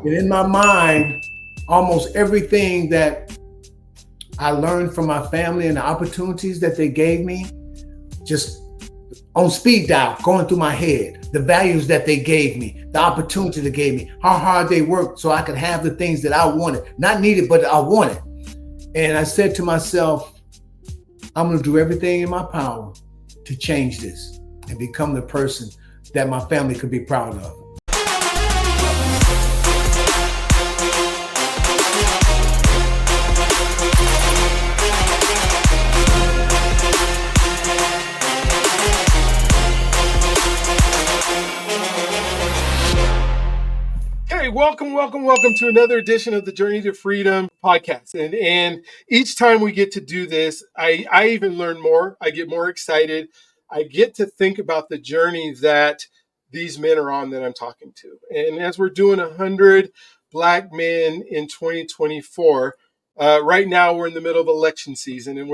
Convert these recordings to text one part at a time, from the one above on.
And in my mind, almost everything that I learned from my family and the opportunities that they gave me, just on speed dial, going through my head, the values that they gave me, the opportunity they gave me, how hard they worked so I could have the things that I wanted, not needed, but I wanted. And I said to myself, I'm going to do everything in my power to change this and become the person that my family could be proud of. Welcome to another edition of the Journey to Freedom podcast. And each time we get to do this, I even learn more. I get more excited. I get to think about the journey that these men are on that I'm talking to. And as we're doing 100 Black men in 2024, right now we're in the middle of election season, and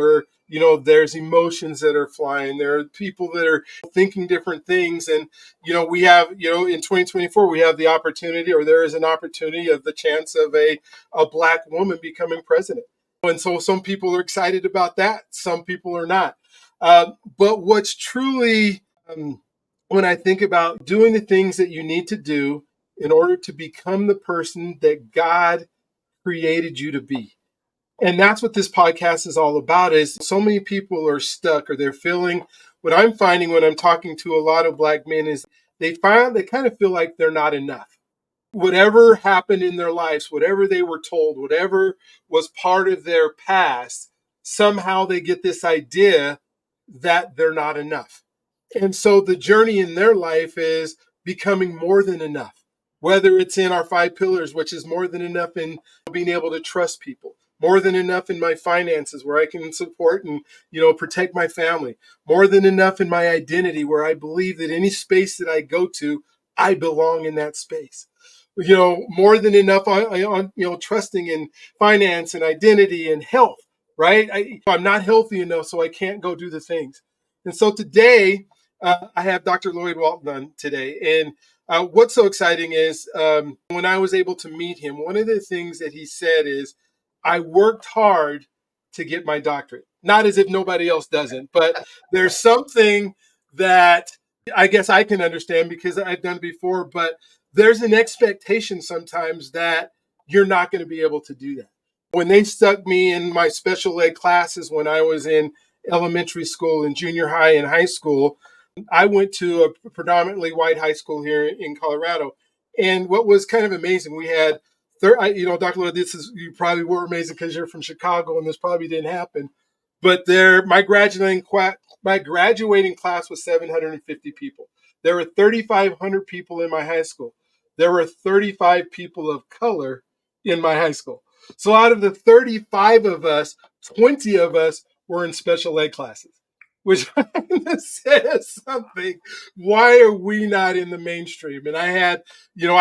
there's emotions that are flying. There are people that are thinking different things. And, we have, in 2024, we have the opportunity, or there is an opportunity of the chance of a Black woman becoming president. And so some people are excited about that. Some people are not. But what's truly, when I think about doing the things that you need to do in order to become the person that God created you to be. And that's what this podcast is all about, is so many people are stuck, or they're feeling, what I'm finding when I'm talking to a lot of Black men is they kind of feel like they're not enough. Whatever happened in their lives, whatever they were told, whatever was part of their past, somehow they get this idea that they're not enough. And so the journey in their life is becoming more than enough, whether it's in our 5 pillars, which is more than enough in being able to trust people, more than enough in my finances where I can support and, protect my family, more than enough in my identity where I believe that any space that I go to, I belong in that space. More than enough on trusting in finance and identity and health, right? I'm not healthy enough, so I can't go do the things. And so today, I have Dr. Lloyd Walton on today. And what's so exciting is when I was able to meet him, one of the things that he said is, I worked hard to get my doctorate. Not as if nobody else doesn't, but there's something that I guess I can understand because I've done it before, but there's an expectation sometimes that you're not going to be able to do that. When they stuck me in my special ed classes when I was in elementary school and junior high and high school, I went to a predominantly white high school here in Colorado. And what was kind of amazing, we had, Dr. Lloyd, you probably were amazing because you're from Chicago and this probably didn't happen. But my graduating class was 750 people. There were 3,500 people in my high school. There were 35 people of color in my high school. So out of the 35 of us, 20 of us were in special ed classes, which says something. Why are we not in the mainstream? And I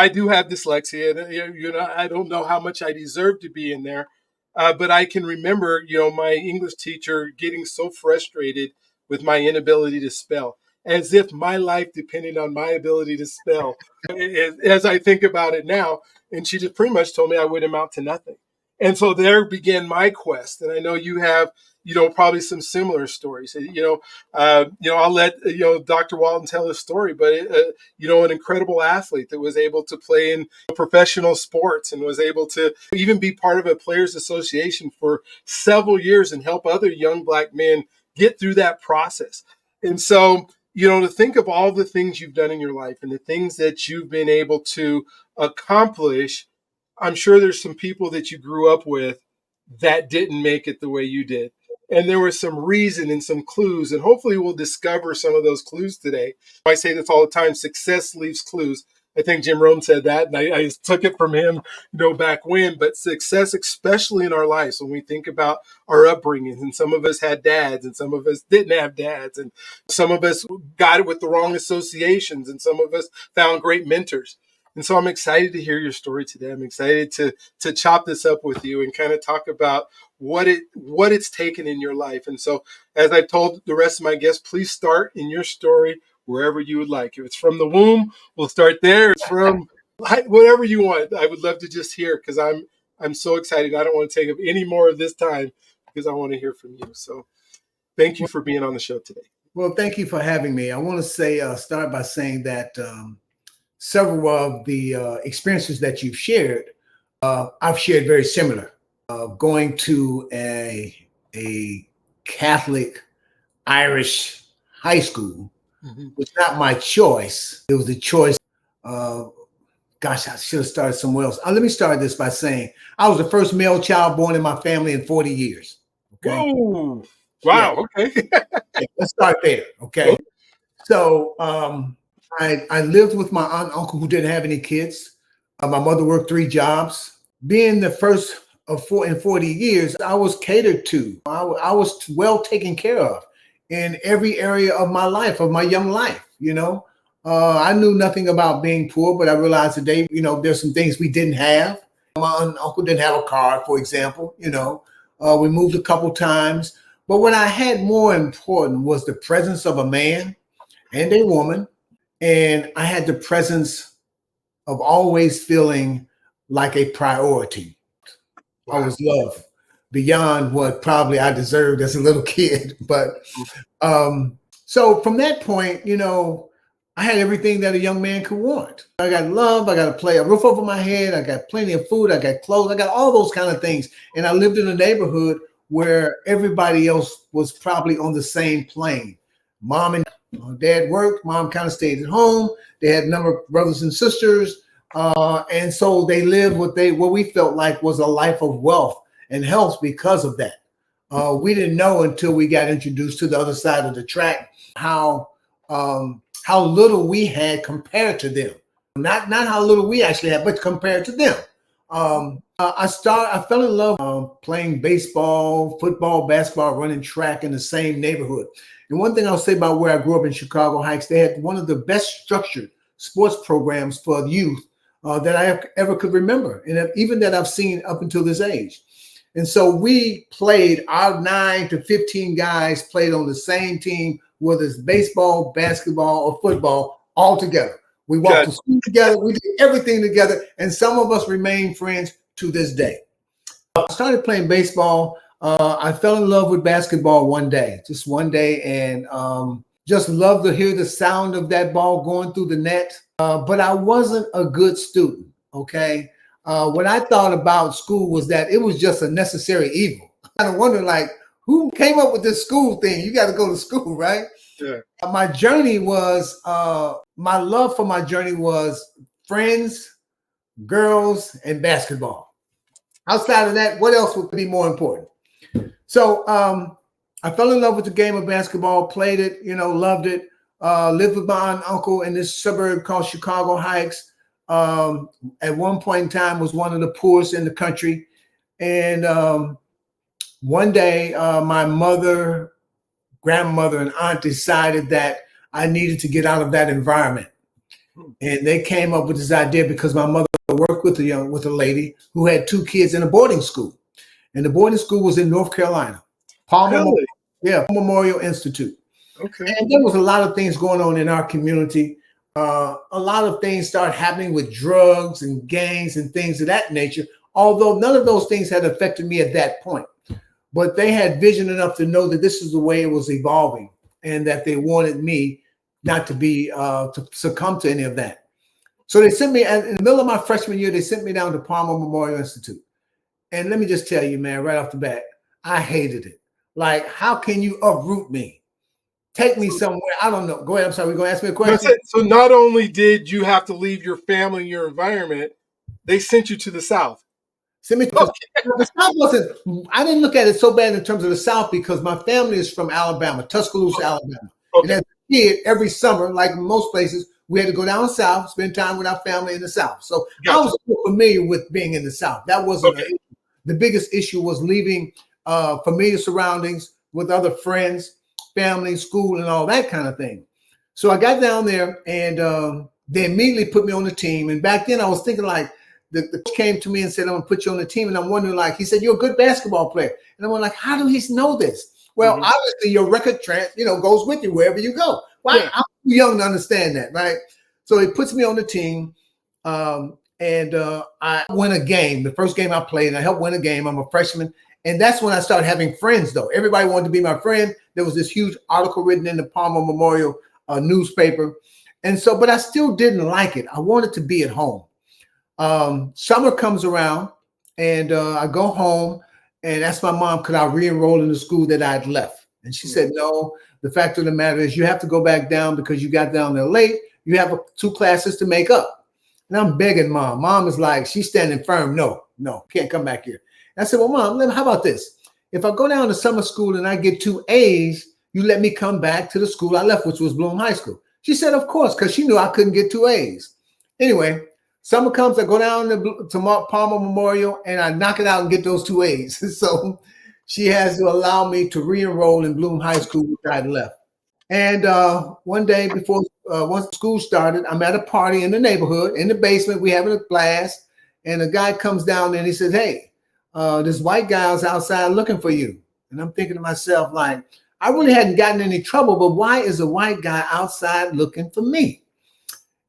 do have dyslexia, and I don't know how much I deserve to be in there. But I can remember, my English teacher getting so frustrated with my inability to spell, as if my life depended on my ability to spell, as I think about it now. And she just pretty much told me I would amount to nothing. And so there began my quest. And I know you have, probably some similar stories. I'll let, Dr. Walton tell his story, but, an incredible athlete that was able to play in professional sports and was able to even be part of a players association for several years and help other young Black men get through that process. And so, to think of all the things you've done in your life and the things that you've been able to accomplish, I'm sure there's some people that you grew up with that didn't make it the way you did. And there was some reason and some clues, and hopefully we'll discover some of those clues today. I say this all the time, success leaves clues. I think Jim Rome said that, and I took it from him, back when. But success, especially in our lives, when we think about our upbringings, and some of us had dads, and some of us didn't have dads, and some of us got it with the wrong associations, and some of us found great mentors. And so I'm excited to hear your story today. I'm excited to chop this up with you and kind of talk about what it's taken in your life. And so, as I've told the rest of my guests, please start in your story wherever you would like. If it's from the womb, we'll start there. If it's from Whatever you want. I would love to just hear, because I'm so excited. I don't want to take up any more of this time because I want to hear from you. So thank you for being on the show today. Well, thank you for having me. I want to say, start by saying that several of the experiences that you've shared, I've shared very similar. Going to a Catholic Irish high school was not my choice. It was the choice. Gosh, I should have started somewhere else. Let me start this by saying I was the first male child born in my family in 40 years. Okay. Whoa. Wow. Yeah. Okay. Yeah, let's start there. Okay. So I lived with my aunt and uncle who didn't have any kids. My mother worked 3 jobs. Being the first of 40 years, I was catered to. I was well taken care of in every area of my life, of my young life. You know, I knew nothing about being poor, but I realized today, you know, there's some things we didn't have. My aunt and uncle didn't have a car, for example. You know, we moved a couple times. But what I had more important was the presence of a man and a woman. And I had the presence of always feeling like a priority. Wow. I was loved beyond what probably I deserved as a little kid. But so from that point, you know, I had everything that a young man could want. I got love, I got a roof over my head, I got plenty of food, I got clothes, I got all those kind of things. And I lived in a neighborhood where everybody else was probably on the same plane. Mom and dad worked, mom kind of stayed at home. They had a number of brothers and sisters. And so they lived what we felt like was a life of wealth and health because of that. We didn't know until we got introduced to the other side of the track how little we had compared to them. Not how little we actually had, but compared to them. I fell in love playing baseball, football, basketball, running track in the same neighborhood. And one thing I'll say about where I grew up in Chicago Heights, they had one of the best structured sports programs for youth that I ever could remember, and even that I've seen up until this age. And so we played, our 9 to 15 guys played on the same team, whether it's baseball, basketball, or football, all together. We walked to school together. We did everything together. And some of us remain friends to this day. I started playing baseball. I fell in love with basketball just one day, and just loved to hear the sound of that ball going through the net. But I wasn't a good student, okay? What I thought about school was that it was just a necessary evil. I kind of wondered, like, who came up with this school thing? You got to go to school, right? Yeah. My journey was, my love for my journey was friends, girls, and basketball. Outside of that, what else would be more important? So I fell in love with the game of basketball, played it, you know, loved it, lived with my aunt and uncle in this suburb called Chicago Heights. At one point in time was one of the poorest in the country. And one day my mother, grandmother, and aunt decided that I needed to get out of that environment. And they came up with this idea because my mother worked with a lady who had 2 kids in a boarding school. And the boarding school was in North Carolina. Palmer Memorial Institute. Okay. And there was a lot of things going on in our community. A lot of things started happening with drugs and gangs and things of that nature, although none of those things had affected me at that point. But they had vision enough to know that this is the way it was evolving, and that they wanted me not to be to succumb to any of that. So they sent me, in the middle of my freshman year, they sent me down to Palmer Memorial Institute. And let me just tell you, man, right off the bat, I hated it. Like, how can you uproot me? Take me somewhere. I don't know. Go ahead. I'm sorry. We're going to ask me a question. So not only did you have to leave your family and your environment, they sent you to the South. Send me to the South wasn't, I didn't look at it so bad in terms of the South because my family is from Alabama, Tuscaloosa, Alabama. Okay. And as a kid, every summer, like most places, we had to go down south, spend time with our family in the South. So I was familiar with being in the South. That wasn't an issue. The biggest issue was leaving familiar surroundings with other friends, family, school, and all that kind of thing. So I got down there, and they immediately put me on the team. And back then I was thinking, like, the coach came to me and said, I'm going to put you on the team. And I'm wondering, like, he said, you're a good basketball player. And I'm like, how do he know this? Well, obviously your record, goes with you wherever you go. Well, I'm too young to understand that, right? So he puts me on the team. I won a game. The first game I played, and I helped win a game. I'm a freshman. And that's when I started having friends, though. Everybody wanted to be my friend. There was this huge article written in the Palmer Memorial newspaper. And so, but I still didn't like it. I wanted to be at home. Summer comes around, and I go home and ask my mom, could I re-enroll in the school that I'd left? And she said, no. The fact of the matter is you have to go back down because you got down there late. You have 2 classes to make up. And I'm begging mom. Mom is like, she's standing firm. No, can't come back here. And I said, well, mom, how about this? If I go down to summer school and I get 2 A's, you let me come back to the school I left, which was Bloom High School. She said, of course, because she knew I couldn't get 2 A's. Anyway, summer comes, I go down to Palmer Memorial and I knock it out and get those 2 A's. So she has to allow me to re-enroll in Bloom High School, which I'd left. And one day before, once school started, I'm at a party in the neighborhood, in the basement, we having a blast. And a guy comes down and he says, hey, this white guy's outside looking for you. And I'm thinking to myself, like, I really hadn't gotten any trouble, but why is a white guy outside looking for me?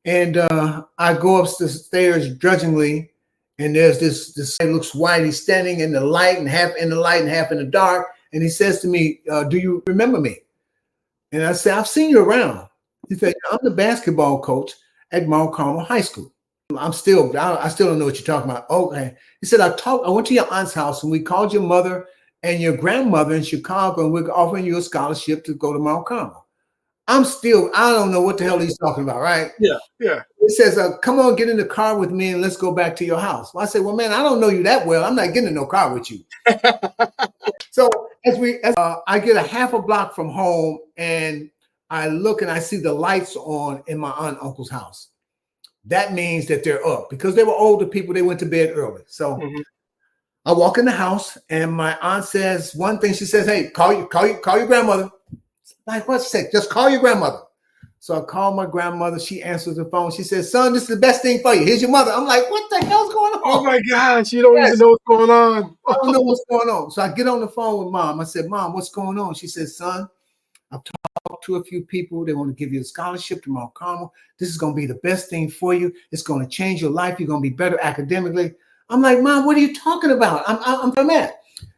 And I go up the stairs grudgingly, and there's this guy looks white. He's standing in the light and half in the light and half in the dark. And he says to me, do you remember me? And I said, I've seen you around. He said, I'm the basketball coach at Mount Carmel High School. I still don't know what you're talking about. Okay. He said, I went to your aunt's house and we called your mother and your grandmother in Chicago, and we're offering you a scholarship to go to Mount Carmel. I don't know what the hell he's talking about, right? Yeah. He says, come on, get in the car with me and let's go back to your house. Well, I said, well, man, I don't know you that well. I'm not getting in no car with you. So as I get a half a block from home and I look and I see the lights on in my aunt and uncle's house. That means that they're up because they were older people. They went to bed early. So I walk in the house and my aunt says one thing. She says, hey, call your grandmother. Like, what's she say? Just call your grandmother. So I call my grandmother. She answers the phone. She says, son, this is the best thing for you. Here's your mother. I'm like, what the hell's going on? Oh my gosh, you don't even know what's going on. I don't know what's going on. So I get on the phone with mom. I said, Mom, what's going on? She says, son, I've talked to a few people. They want to give you a scholarship to Mount Carmel. This is going to be the best thing for you. It's going to change your life. You're going to be better academically. I'm like, Mom, what are you talking about? I'm mad.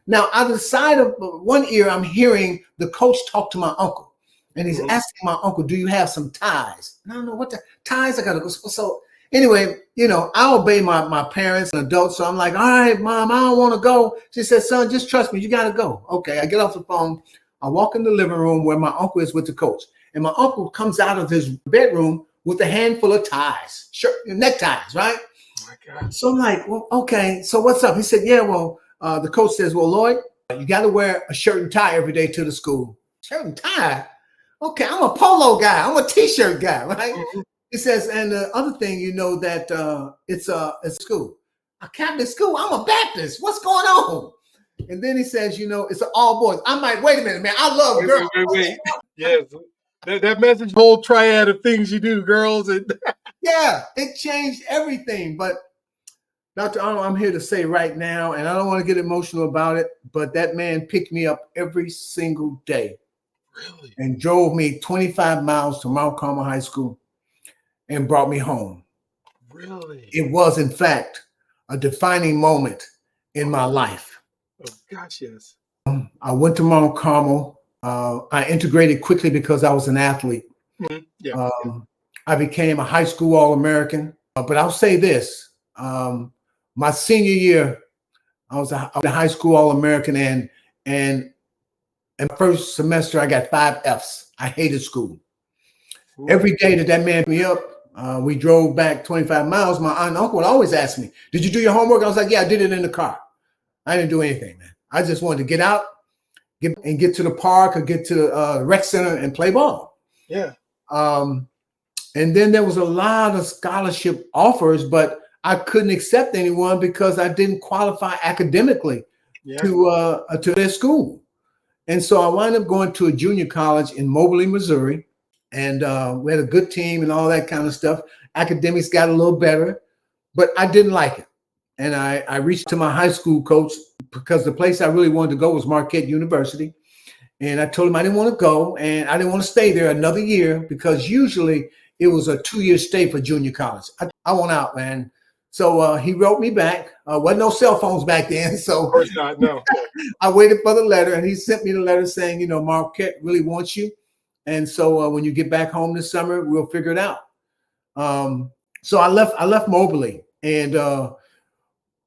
Now, out of the side of one ear, I'm hearing the coach talk to my uncle. And he's asking my uncle, do you have some ties? And I don't know what the ties I got to go. So anyway, I obey my parents and adults. So I'm like, all right, Mom, I don't want to go. She said, son, just trust me. You got to go. Okay. I get off the phone. I walk in the living room where my uncle is with the coach. And my uncle comes out of his bedroom with a handful of ties, neckties, right? Oh my God. So I'm like, well, okay. So what's up? He said, yeah, well, the coach says, well, Lloyd, you got to wear a shirt and tie every day to the school. Shirt and tie? Okay, I'm a polo guy. I'm a t-shirt guy, right? He says, and the other thing, that it's school. A Catholic school. I'm a Baptist. What's going on? And then he says, it's an all boys. I'm like, wait a minute, man. I love girls. Wait. Yes, that message, whole triad of things you do, girls. And yeah, it changed everything. But Dr. Arnold, I'm here to say right now, and I don't want to get emotional about it, but that man picked me up every single day. Really? And drove me 25 miles to Mount Carmel High School and brought me home. Really? It was, in fact, a defining moment in my life. Oh, gosh, yes. I went to Mount Carmel. I integrated quickly because I was an athlete. Yeah. I became a high school All-American. But I'll say this. My senior year, I was a high school All-American, and in my first semester, I got 5 Fs. I hated school. Ooh. Every day that man picked me up, we drove back 25 miles. My aunt and uncle would always ask me, did you do your homework? I was like, yeah, I did it in the car. I didn't do anything, man. I just wanted to get out, get to the park or get to the rec center and play ball. Yeah. And then there was a lot of scholarship offers, but I couldn't accept anyone because I didn't qualify academically to their school. And so I wound up going to a junior college in Moberly, Missouri, and we had a good team and all that kind of stuff. Academics got a little better, but I didn't like it. And I reached to my high school coach because the place I really wanted to go was Marquette University. And I told him I didn't want to go and I didn't want to stay there another year because usually It was a 2-year stay for junior college. I want out, man. So he wrote me back. Wasn't no cell phones back then. Of course not. No. I waited for the letter, and he sent me the letter saying, Marquette really wants you. And so when you get back home this summer, we'll figure it out. So I left Moberly, and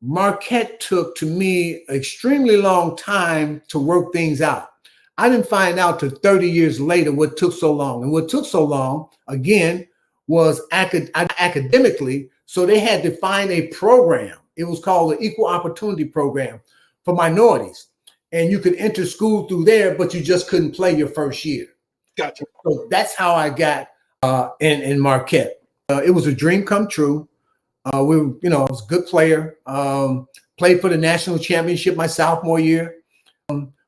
Marquette took, to me, an extremely long time to work things out. I didn't find out till 30 years later what took so long. And what took so long, again, was academically. So they had to find a program. It was called the Equal Opportunity Program for minorities. And you could enter school through there, but you just couldn't play your first year. Gotcha. So that's how I got in Marquette. It was a dream come true. I was a good player. Played for the national championship my sophomore year.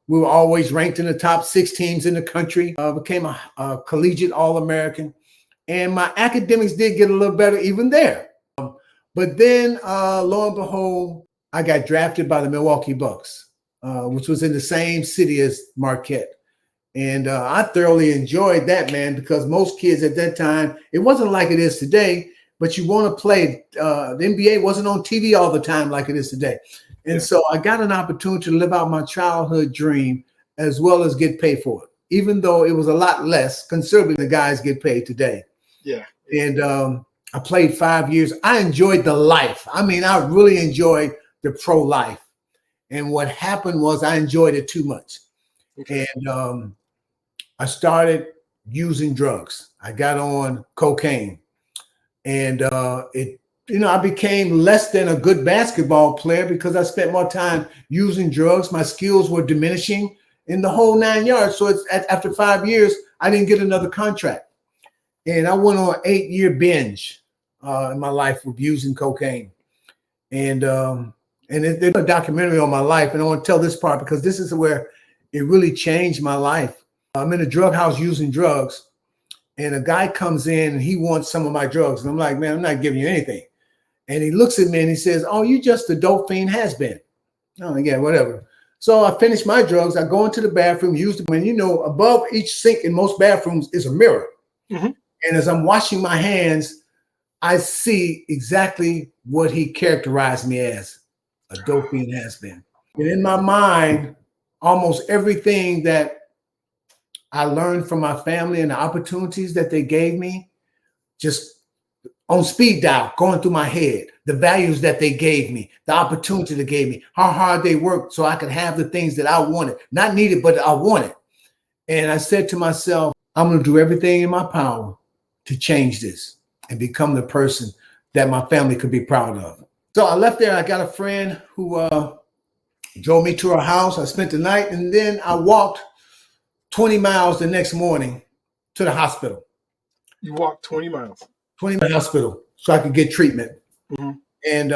We were always ranked in the top 6 teams in the country. Became a collegiate All-American. And my academics did get a little better even there. But then, lo and behold, I got drafted by the Milwaukee Bucks, which was in the same city as Marquette. And I thoroughly enjoyed that, man, because most kids at that time, it wasn't like it is today, but you want to play. The NBA wasn't on TV all the time like it is today. And so I got an opportunity to live out my childhood dream as well as get paid for it, even though it was a lot less, considerably the guys get paid today. Yeah. And I played 5 years. I enjoyed the life. I mean, I really enjoyed the pro life. And what happened was I enjoyed it too much. Okay. And I started using drugs. I got on cocaine. And I became less than a good basketball player because I spent more time using drugs. My skills were diminishing in the whole 9 yards. So after 5 years, I didn't get another contract. And I went on an 8-year binge in my life of using cocaine. And there's a documentary on my life. And I want to tell this part because this is where it really changed my life. I'm in a drug house using drugs. And a guy comes in and he wants some of my drugs. And I'm like, man, I'm not giving you anything. And he looks at me and he says, oh, you just a dope fiend has been. Oh, yeah, whatever. So I finish my drugs. I go into the bathroom, use them. And above each sink in most bathrooms is a mirror. Mm-hmm. And as I'm washing my hands, I see exactly what he characterized me as, a dope fiend has been. And in my mind, almost everything that I learned from my family and the opportunities that they gave me, just on speed dial, going through my head, the values that they gave me, the opportunity they gave me, how hard they worked so I could have the things that I wanted, not needed, but I wanted. And I said to myself, I'm going to do everything in my power to change this and become the person that my family could be proud of. So I left there. I got a friend who drove me to her house. I spent the night, and then I walked 20 miles the next morning to the hospital. You walked 20 miles? 20 miles to the hospital so I could get treatment. Mm-hmm. And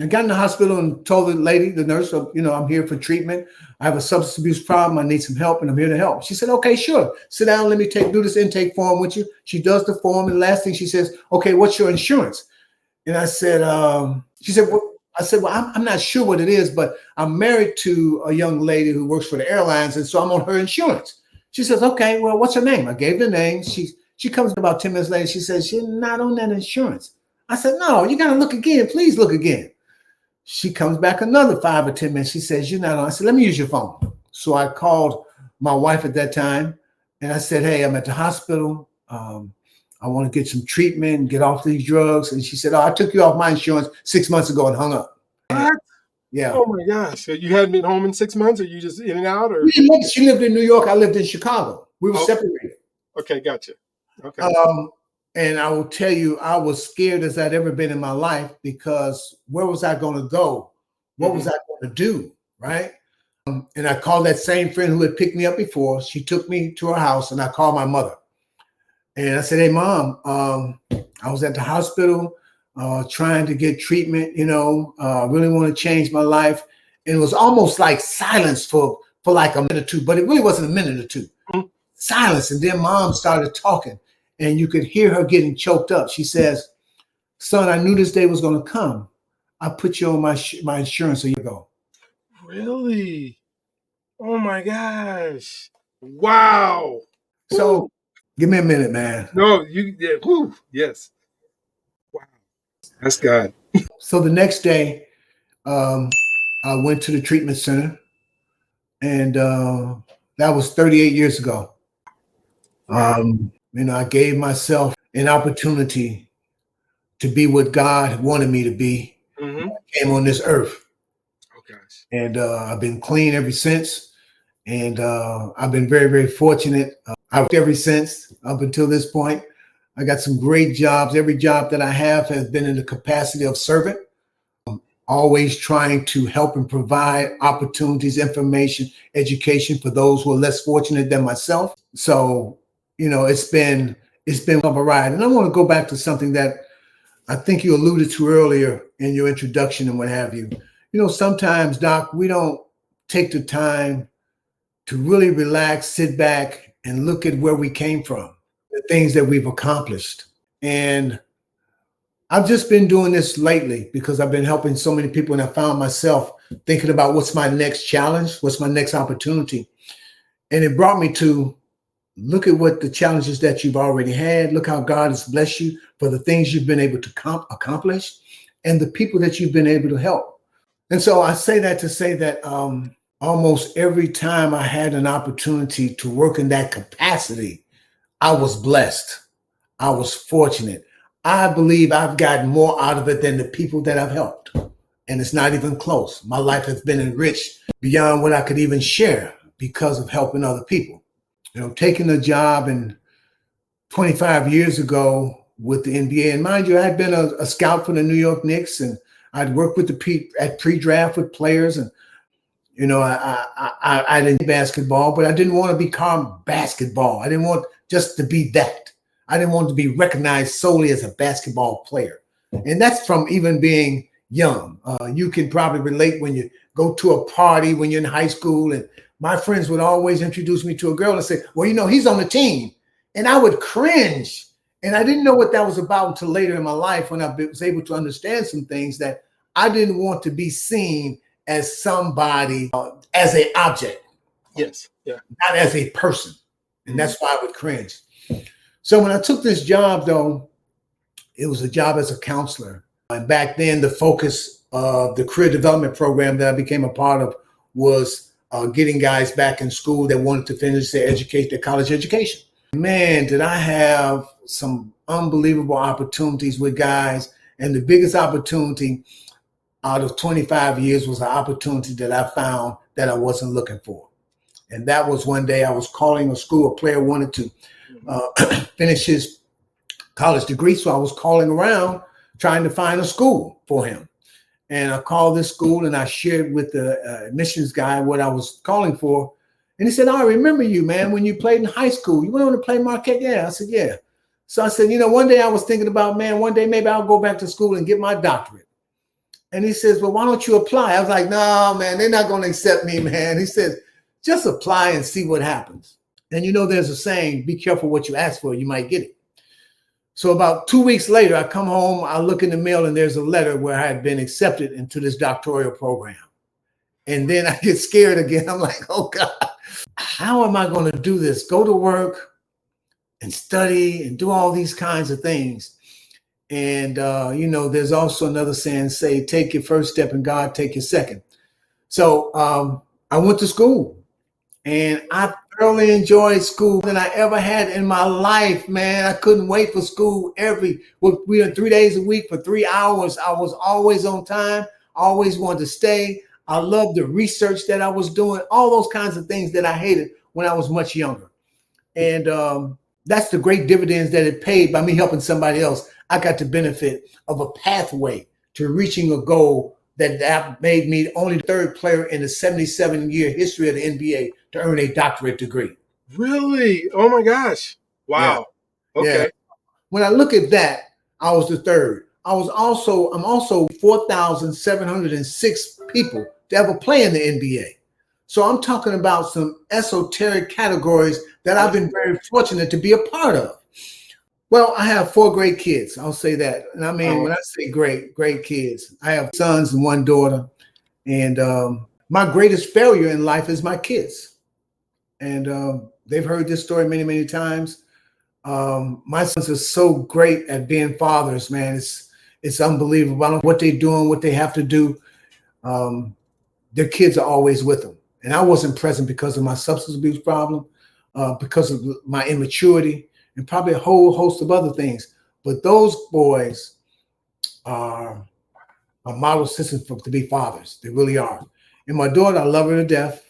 I got in the hospital and told the lady, the nurse, I'm here for treatment. I have a substance abuse problem. I need some help, and I'm here to help. She said, okay, sure. Sit down. Let me do this intake form with you. She does the form. And the last thing she says, okay, what's your insurance? And I said, she said, well, I'm not sure what it is, but I'm married to a young lady who works for the airlines, and so I'm on her insurance. She says, okay, well, what's her name? I gave the name. She comes about 10 minutes later. She says, she's not on that insurance. I said, no, you got to look again. Please look again. She comes back another 5 or 10 minutes. She says, you're not on. I said, let me use your phone. So I called my wife at that time, and I said, hey, I'm at the hospital. I want to get some treatment and get off these drugs. And she said, oh, I took you off my insurance 6 months ago and hung up. What? Yeah. Oh my gosh. So you hadn't been home in 6 months, or you just in and out? Or she lived in New York. I lived in Chicago. We were separated. Okay, gotcha. Okay. And I will tell you, I was scared as I'd ever been in my life because where was I going to go? What was I going to do? Right. And I called that same friend who had picked me up before. She took me to her house, and I called my mother. And I said, hey, Mom, I was at the hospital trying to get treatment, really want to change my life. And it was almost like silence for like a minute or two, but it really wasn't a minute or two. Mm-hmm. Silence. And then Mom started talking, and you could hear her getting choked up. She says, son, I knew this day was going to come. I put you on my insurance a year ago. Really? Oh, my gosh. Wow. So Give me a minute, man. No, whew, yes. Wow. That's God. So the next day, um, I went to the treatment center, and that was 38 years ago. Wow. I gave myself an opportunity to be what God wanted me to be. Mm-hmm. I came on this earth, Oh gosh. and I've been clean ever since. And I've been very, very fortunate. I've worked ever since up until this point. I got some great jobs. Every job that I have has been in the capacity of servant, always trying to help and provide opportunities, information, education for those who are less fortunate than myself. So, it's been a ride. And I want to go back to something that I think you alluded to earlier in your introduction and what have you. Sometimes, Doc, we don't take the time to really relax, sit back, and look at where we came from, the things that we've accomplished. And I've just been doing this lately because I've been helping so many people, and I found myself thinking about what's my next challenge, what's my next opportunity. And it brought me to look at what the challenges that you've already had. Look how God has blessed you for the things you've been able to accomplish and the people that you've been able to help. And so I say that to say that almost every time I had an opportunity to work in that capacity, I was blessed. I was fortunate. I believe I've gotten more out of it than the people that I've helped. And it's not even close. My life has been enriched beyond what I could even share because of helping other people. Taking a job in 25 years ago with the NBA. And mind you, I had been a scout for the New York Knicks, and I'd worked with at pre-draft with players. And I didn't basketball, but I didn't want to become basketball. I didn't want just to be that. I didn't want to be recognized solely as a basketball player. And that's from even being young. You can probably relate when you go to a party when you're in high school, and my friends would always introduce me to a girl and say, well, he's on the team. And I would cringe. And I didn't know what that was about until later in my life when I was able to understand some things that I didn't want to be seen as somebody, as an object. Yes. Yeah. Not as a person. And that's why I would cringe. So when I took this job, though, it was a job as a counselor. And back then, the focus of the career development program that I became a part of was getting guys back in school that wanted to finish their college education. Man, did I have some unbelievable opportunities with guys. And the biggest opportunity out of 25 years was an opportunity that I found that I wasn't looking for. And that was one day I was calling a school. A player wanted to finish his college degree. So I was calling around trying to find a school for him. And I called this school and I shared with the admissions guy what I was calling for. And he said, I remember you, man, when you played in high school. You went on to play Marquette? Yeah. I said, yeah. So I said, one day I was thinking about, man, one day maybe I'll go back to school and get my doctorate. And he says, well, why don't you apply? I was like, no, man, they're not going to accept me, man. He says, just apply and see what happens. And there's a saying, be careful what you ask for, you might get it. So about 2 weeks later, I come home, I look in the mail, and there's a letter where I had been accepted into this doctoral program. And then I get scared again. I'm like, oh God, how am I going to do this? Go to work and study and do all these kinds of things. And, there's also another saying, say, take your first step and God take your second. So I went to school and I thoroughly enjoyed school than I ever had in my life, man. I couldn't wait for school we were 3 days a week for 3 hours. I was always on time, always wanted to stay. I loved the research that I was doing, all those kinds of things that I hated when I was much younger. And that's the great dividends that it paid by me helping somebody else. I got the benefit of a pathway to reaching a goal that made me only the third player in the 77-year history of the NBA to earn a doctorate degree. Really? Oh my gosh. Wow. Yeah. Okay. Yeah. When I look at that, I was the third. I'm also 4,706 people to ever play in the NBA. So I'm talking about some esoteric categories that I've been very fortunate to be a part of. Well, I have 4 great kids. I'll say that. And I mean, when I say great kids, I have sons and 1 daughter. And my greatest failure in life is my kids. And they've heard this story many, many times. My sons are so great at being fathers, man. It's unbelievable. I don't know what they're doing, what they have to do. Um, their kids are always with them. And I wasn't present because of my substance abuse problem, because of my immaturity, and probably a whole host of other things. But those boys are a model system to be fathers. They really are. And my daughter, I love her to death.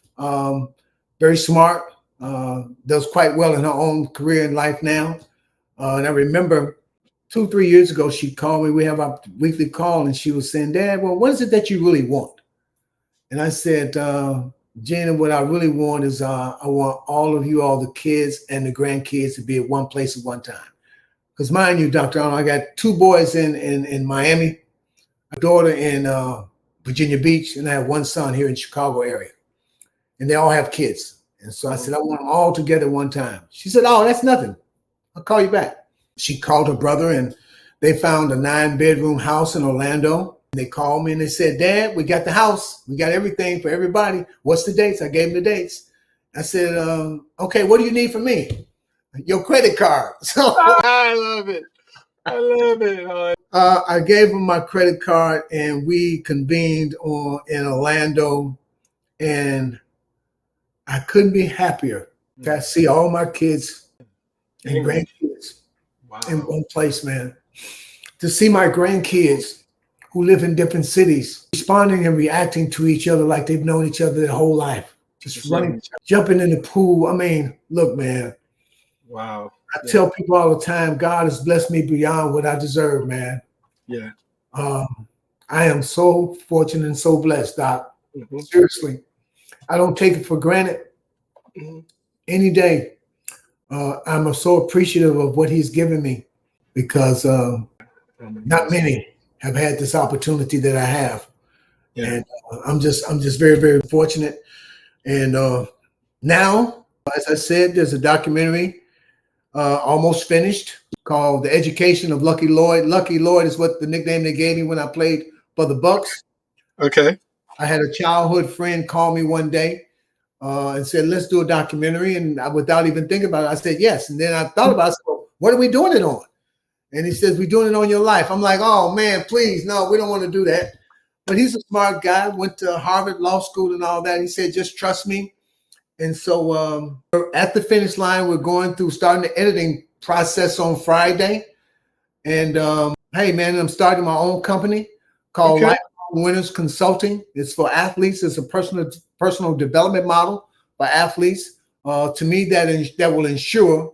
Very smart, does quite well in her own career and life now. And I remember 2, 3 years ago, she called me. We have our weekly call, and she was saying, "Dad, well, what is it that you really want?" And I said, "Gina, what I really want is I want all the kids and the grandkids to be at one place at one time." Because mind you, Dr. Arnold, I got 2 boys in Miami, a daughter in Virginia Beach, and I have 1 son here in Chicago area. And they all have kids. And so I said, I want them all together at one time. She said, "Oh, that's nothing. I'll call you back." She called her brother, and they found a 9-bedroom house in Orlando. And they called me and they said, "Dad, we got the house. We got everything for everybody. What's the dates?" I gave them the dates. I said, "Okay, what do you need from me?" "Your credit card." So I love it. I love it. I gave them my credit card, and we convened in Orlando, and I couldn't be happier to see all my kids and grandkids in one place, man. To see my grandkids who live in different cities responding and reacting to each other like they've known each other their whole life. Just running, jumping in the pool. I mean, look, man. Wow. I tell people all the time, God has blessed me beyond what I deserve, man. Yeah. I am so fortunate and so blessed, Doc. Mm-hmm. Seriously. I don't take it for granted any day. I'm so appreciative of what he's given me, because not many have had this opportunity that I have. Yeah. And I'm just very, very fortunate. And now, as I said, there's a documentary almost finished called "The Education of Lucky Lloyd." Lucky Lloyd is what the nickname they gave me when I played for the Bucks. Okay. I had a childhood friend call me one day and said, "Let's do a documentary." And without even thinking about it, I said yes. And then I thought about it. I said, "Well, what are we doing it on?" And he says, "We're doing it on your life." I'm like, "Oh man, please, no, we don't want to do that." But he's a smart guy, went to Harvard Law School and all that. He said, "Just trust me." And so we're at the finish line. We're going through starting the editing process on Friday. And hey, man, I'm starting my own company called Lifelong Winners Consulting. It's for athletes. It's a personal development model for athletes. To me, that will ensure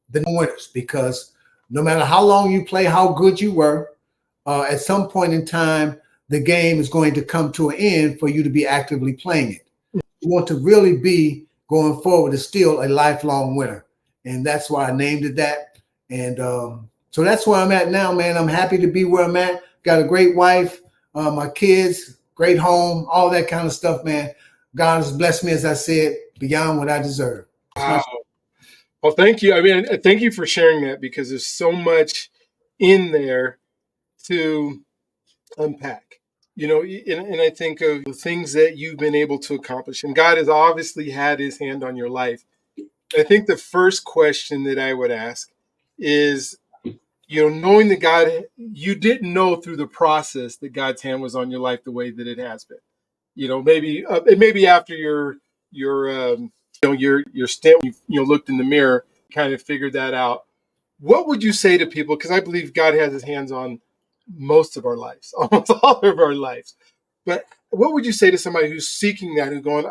the winners, because no matter how long you play, how good you were, at some point in time, the game is going to come to an end for you to be actively playing it. You want to really be going forward is still a lifelong winner. And that's why I named it that. And so that's where I'm at now, man. I'm happy to be where I'm at. Got a great wife, my kids, great home, all that kind of stuff, man. God has blessed me, as I said, beyond what I deserve. Wow. Well, thank you. I mean, thank you for sharing that, because there's so much in there to unpack. You know, and I think of the things that you've been able to accomplish, and God has obviously had his hand on your life. I think the first question that I would ask is, you know, knowing that God, you didn't know through the process that God's hand was on your life the way that it has been. You know, maybe after your stint, you looked in the mirror, kind of figured that out. What would you say to people? Because I believe God has his hands on most of our lives, almost all of our lives. But what would you say to somebody who's seeking that, who's going,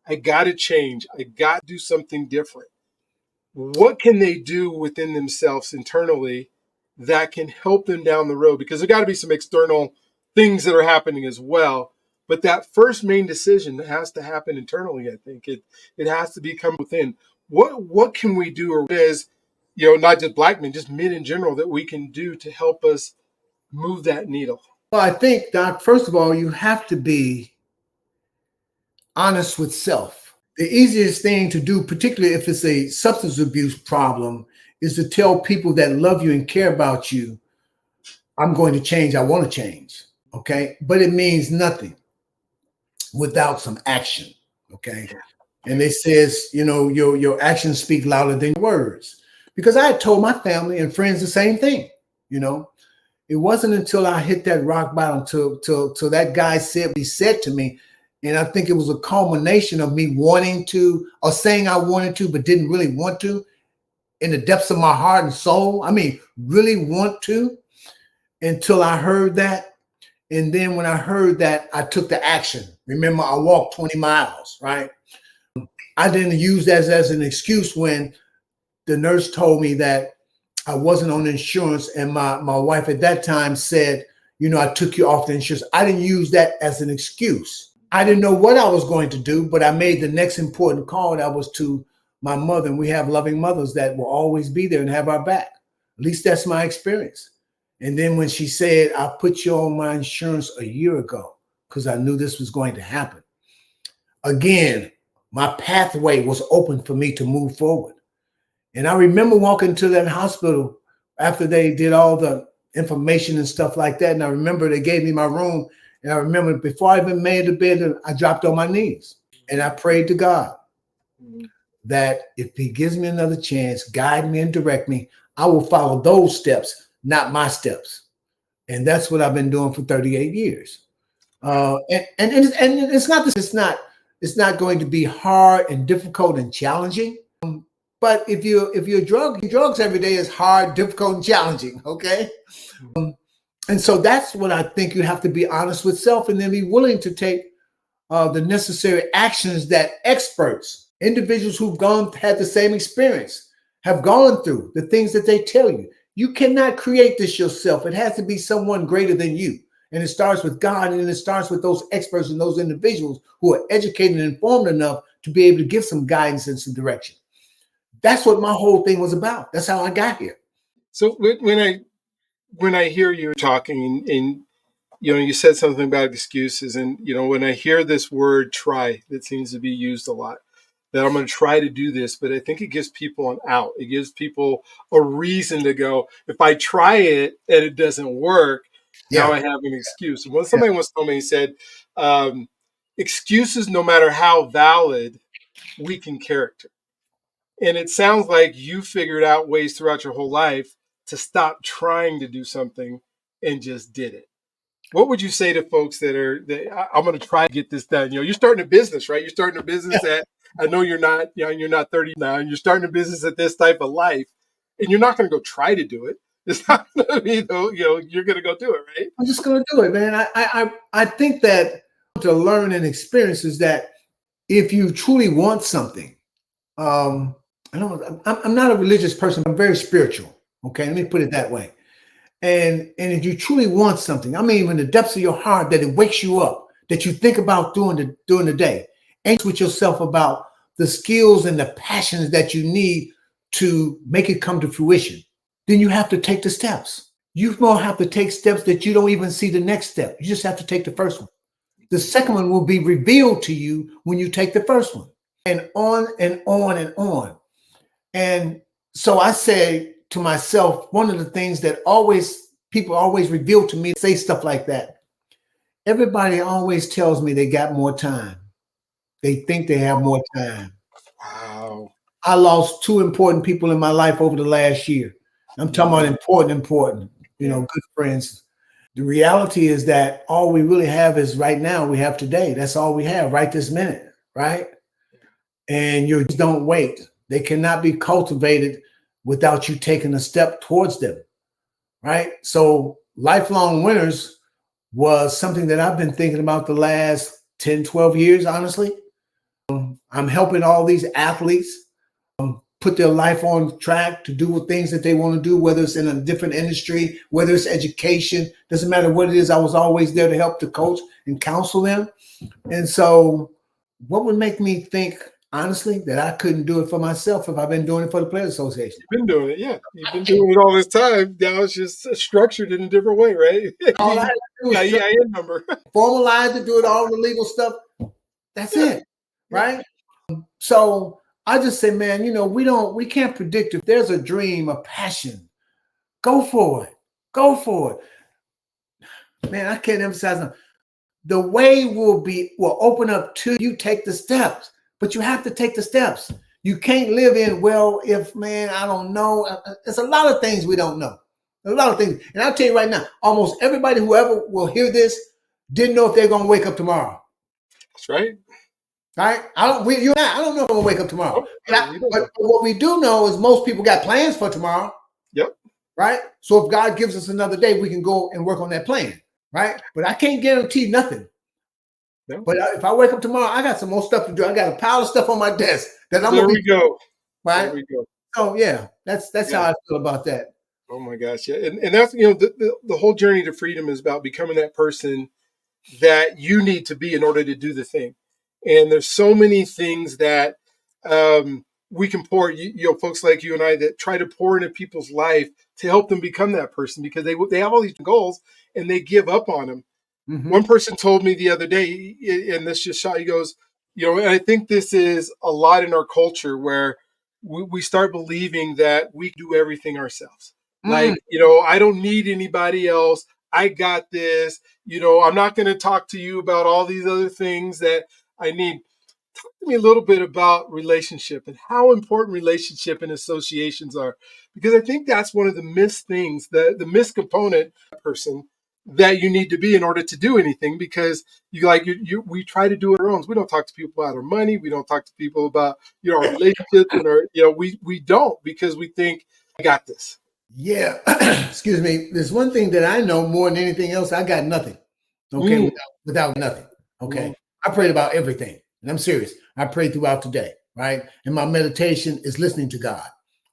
I got to change, I got to do something different? What can they do within themselves internally that can help them down the road? Because there got to be some external things that are happening as well. But that first main decision has to happen internally. I think it has to become within. What can we do, or as not just black men, just men in general, that we can do to help us move that needle? Well, I think, Doc, first of all, you have to be honest with self. The easiest thing to do, particularly if it's a substance abuse problem, is to tell people that love you and care about you, I'm going to change, I want to change, okay? But it means nothing without some action, okay? And it says, your actions speak louder than words. because I had told my family and friends the same thing. You know, it wasn't until I hit that rock bottom till that guy said what he said to me. And I think it was a culmination of me wanting to, or saying I wanted to, but didn't really want to, in the depths of my heart and soul. I mean, really want to, until I heard that. And then when I heard that, I took the action. Remember, I walked 20 miles, right? I didn't use that as an excuse when the nurse told me that I wasn't on insurance. And my wife at that time said, you know, I took you off the insurance. I didn't use that as an excuse. I didn't know what I was going to do, but I made the next important call. That was to my mother. And we have loving mothers that will always be there and have our back. At least that's my experience. And then when she said, I put you on my insurance a year ago because I knew this was going to happen. Again, my pathway was open for me to move forward. And I remember walking to that hospital after they did all the information and stuff like that. And I remember they gave me my room. And I remember before I even made the bed, I dropped on my knees and I prayed to God that if he gives me another chance, guide me and direct me, I will follow those steps, not my steps. And that's what I've been doing for 38 years. And it's not this, it's not going to be hard and difficult and challenging. But if you're drugs every day is hard, difficult, and challenging. Okay. And so that's what I think you have to be honest with self and then be willing to take the necessary actions that experts, individuals who've had the same experience, have gone through, the things that they tell you. You cannot create this yourself. It has to be someone greater than you. And it starts with God, and it starts with those experts and those individuals who are educated and informed enough to be able to give some guidance and some direction. That's what my whole thing was about. That's how I got here. So when I hear you talking and you know, you said something about excuses, and you know, when I hear this word try that seems to be used a lot, that I'm going to try to do this, but I think it gives people an out. It gives people a reason to go, if I try it and it doesn't work, now I have an excuse. And somebody once told me, he said, excuses, no matter how valid, weaken character. And it sounds like you figured out ways throughout your whole life to stop trying to do something and just did it. What would you say to folks I'm going to try to get this done? You know, you're starting a business, right? You're starting a business at, I know you're not, you know, you're not 30 now, and you're starting a business at this type of life, and you're not going to go try to do it. It's not going to be, though, you know, you're going to go do it, right? I'm just going to do it, man. I think that to learn and experience is that if you truly want something, I'm not a religious person. I'm very spiritual. Okay, let me put it that way. And if you truly want something, I mean, in the depths of your heart, that it wakes you up, that you think about during the day, and with yourself about the skills and the passions that you need to make it come to fruition, then you have to take the steps. You don't have to take steps that you don't even see the next step. You just have to take the first one. The second one will be revealed to you when you take the first one, and on and on and on. And so I say to myself, one of the things that people always reveal to me, say stuff like that. Everybody always tells me they got more time. They think they have more time. Wow. I lost two important people in my life over the last year. I'm talking about important, you know, good friends. The reality is that all we really have is right now, we have today. That's all we have right this minute, right? And you don't wait. They cannot be cultivated without you taking a step towards them, right? So lifelong winners was something that I've been thinking about the last 10, 12 years, honestly. I'm helping all these athletes put their life on track to do things that they want to do, whether it's in a different industry, whether it's education, doesn't matter what it is. I was always there to help to coach and counsel them. And so what would make me think, honestly, that I couldn't do it for myself if I've been doing it for the Players Association? You've been doing it, yeah. You've been doing it all this time. Now it's just structured in a different way, right? All I had to do was EIN number. formalize it, do it all the legal stuff. That's it, right? So I just say, man, you know, we can't predict if there's a dream, a passion. Go for it. Go for it. Man, I can't emphasize enough. The way will open up to you. Take the steps, but you have to take the steps. You can't live in, well, if, man, I don't know. There's a lot of things we don't know. A lot of things. And I'll tell you right now, almost everybody who ever will hear this didn't know if they're going to wake up tomorrow. That's right. Right? You and I don't know if I'm going to wake up tomorrow. Oh, But what we do know is most people got plans for tomorrow. Yep. Right? So if God gives us another day, we can go and work on that plan. Right? But I can't guarantee nothing. No. But if I wake up tomorrow, I got some more stuff to do. I got a pile of stuff on my desk that I'm going to go. Right? There we go. So yeah, that's how I feel about that. Oh my gosh. Yeah. And that's, the whole journey to freedom is about becoming that person that you need to be in order to do the thing. And there's so many things that we can pour, folks like you and I that try to pour into people's life to help them become that person, because they have all these goals and they give up on them. Mm-hmm. One person told me the other day, and this just shot, he goes, and I think this is a lot in our culture where we start believing that we do everything ourselves. Like, I don't need anybody else. I got this. I'm not going to talk to you about all these other things that I need. Talk to me a little bit about relationship and how important relationship and associations are, because I think that's one of the missed things, the missed component person that you need to be in order to do anything, because we try to do it our own. We don't talk to people about our money. We don't talk to people about, our relationships and our, we don't, because we think I got this. Yeah. Excuse me. There's one thing that I know more than anything else. I got nothing. Okay. Without nothing. Okay. I prayed about everything, and I'm serious. I pray throughout the day. Right. And my meditation is listening to God.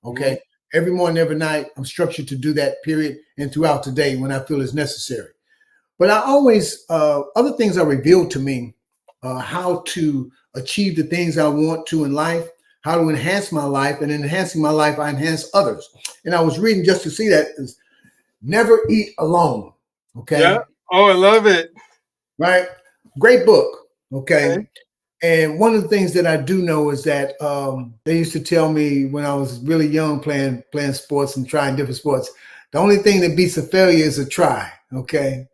Okay. Every morning, every night, I'm structured to do that, period, and throughout the day when I feel it's necessary. But I always, other things are revealed to me, how to achieve the things I want to in life, how to enhance my life, and in enhancing my life, I enhance others. And I was reading just to see that is never eat alone. Okay. Yeah. Oh, I love it. Right. Great book. Okay. And one of the things that I do know is that they used to tell me when I was really young, playing sports and trying different sports, the only thing that beats a failure is a try. Okay.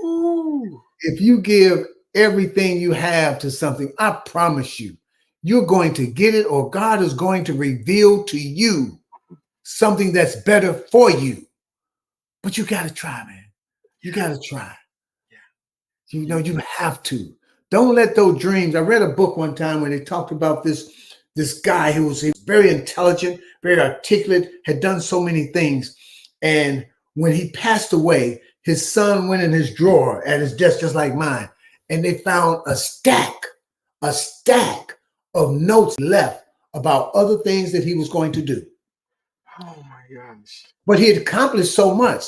Ooh. If you give everything you have to something, I promise you, you're going to get it, or God is going to reveal to you something that's better for you. But you got to try, man. You got to try. Yeah. You have to. Don't let those dreams. I read a book one time when they talked about this guy who was very intelligent, very articulate, had done so many things. And when he passed away, his son went in his drawer at his desk, just like mine, and they found a stack of notes left about other things that he was going to do. Oh my gosh. But he had accomplished so much.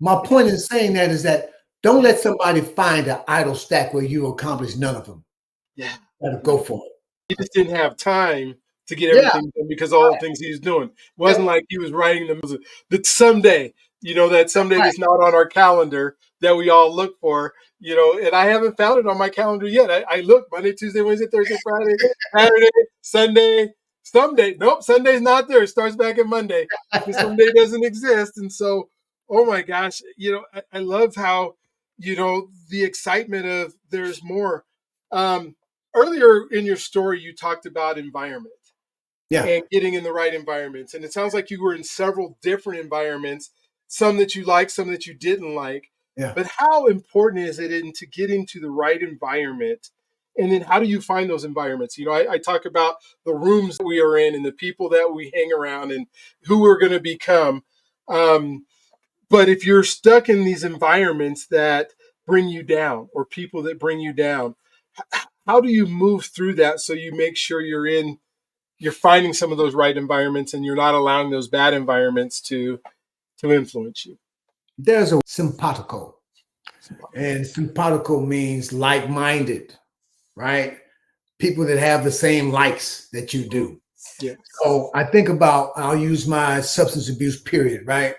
My point in saying that is that don't let somebody find an idle stack where you accomplish none of them. Yeah. You gotta go for it. He just didn't have time to get everything done because of all the things he was doing. It wasn't like he was writing them that someday, that someday that's not on our calendar that we all look for, and I haven't found it on my calendar yet. I look Monday, Tuesday, Wednesday, Thursday, Friday, Saturday, Sunday, someday. Nope, Sunday's not there. It starts back at Monday. Someday doesn't exist. And so, oh my gosh, I love how, the excitement of there's more. Earlier in your story, you talked about environment and getting in the right environments. And it sounds like you were in several different environments, some that you liked, some that you didn't like. Yeah. But how important is it to get into the right environment? And then how do you find those environments? I talk about the rooms that we are in and the people that we hang around and who we're going to become. But if you're stuck in these environments that bring you down, or people that bring you down, how do you move through that so you make sure you're finding some of those right environments and you're not allowing those bad environments to influence you? There's a simpatico, and simpatico means like-minded, right? People that have the same likes that you do. Yeah. So I think about, I'll use my substance abuse period, right?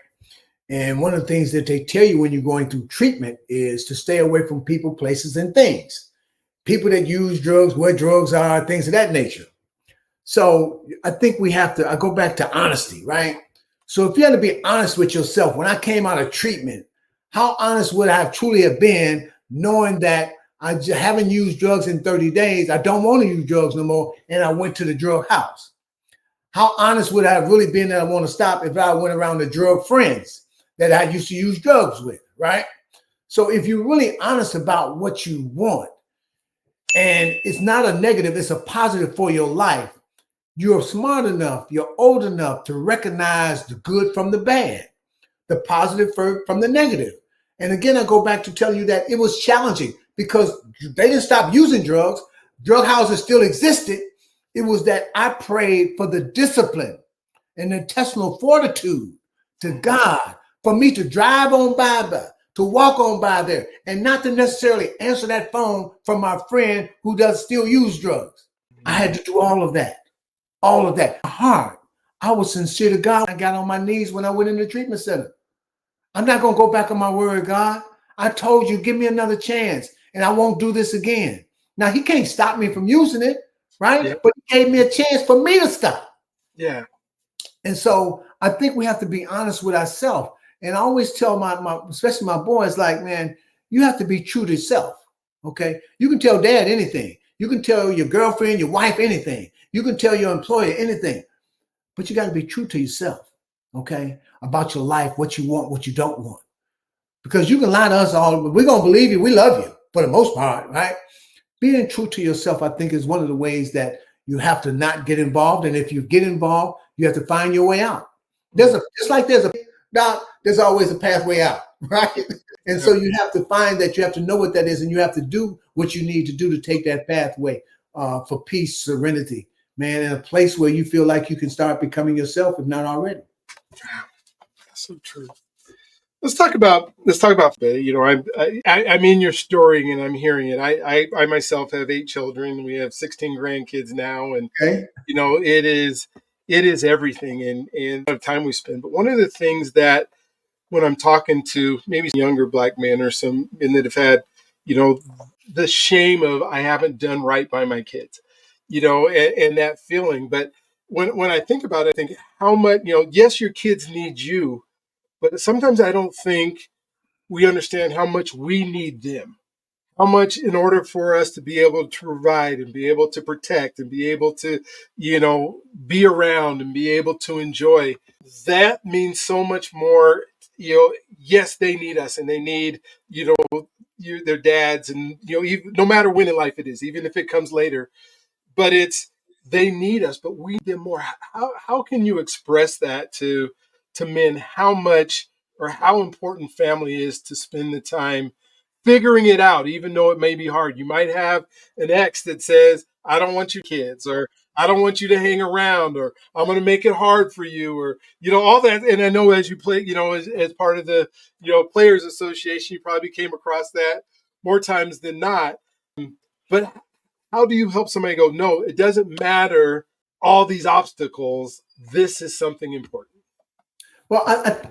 And one of the things that they tell you when you're going through treatment is to stay away from people, places, and things. People that use drugs, where drugs are, things of that nature. So I think I go back to honesty, right? So if you had to be honest with yourself, when I came out of treatment, how honest would I have truly have been knowing that I haven't used drugs in 30 days, I don't want to use drugs no more, and I went to the drug house? How honest would I have really been that I want to stop if I went around the drug friends that I used to use drugs with, right? So if you're really honest about what you want, and it's not a negative, it's a positive for your life, you're smart enough, you're old enough to recognize the good from the bad, the positive from the negative. And again, I go back to telling you that it was challenging because they didn't stop using drugs. Drug houses still existed. It was that I prayed for the discipline and intestinal fortitude to God for me to drive on by, to walk on by there, and not to necessarily answer that phone from my friend who does still use drugs. I had to do all of that. All of that. Hard. I was sincere to God. I got on my knees when I went in the treatment center. I'm not going to go back on my word, God. I told you, give me another chance, and I won't do this again. Now, he can't stop me from using it, right? Yeah. But he gave me a chance for me to stop. Yeah. And so I think we have to be honest with ourselves. And I always tell my especially my boys, like, man, you have to be true to yourself. Okay. You can tell dad anything. You can tell your girlfriend, your wife, anything. You can tell your employer anything. But you got to be true to yourself. Okay. About your life, what you want, what you don't want. Because you can lie to us all, but we're going to believe you. We love you for the most part, right? Being true to yourself, I think, is one of the ways that you have to not get involved. And if you get involved, you have to find your way out. There's always a pathway out, right? And so you have to find that, you have to know what that is, and you have to do what you need to do to take that pathway for peace, serenity, man, in a place where you feel like you can start becoming yourself, if not already. That's so true. Let's talk about I'm in your story and I'm hearing it. I myself have 8 children. We have 16 grandkids now, and Okay. it is everything and the time we spend. But one of the things that when I'm talking to maybe younger black men or some men that have had, the shame of I haven't done right by my kids, and that feeling. But when I think about it, I think how much, yes, your kids need you, but sometimes I don't think we understand how much we need them, how much in order for us to be able to provide and be able to protect and be able to, be around and be able to enjoy. That means so much more. Yes, they need us and they need, their dads and, even, no matter when in life it is, even if it comes later, but they need us, but we need them more. How can you express that to men, how much or how important family is to spend the time figuring it out, even though it may be hard? You might have an ex that says, I don't want you kids, or I don't want you to hang around, or I'm going to make it hard for you, or, all that. And I know as you play, as part of the, Players Association, you probably came across that more times than not. But how do you help somebody go, no, it doesn't matter all these obstacles. This is something important. Well,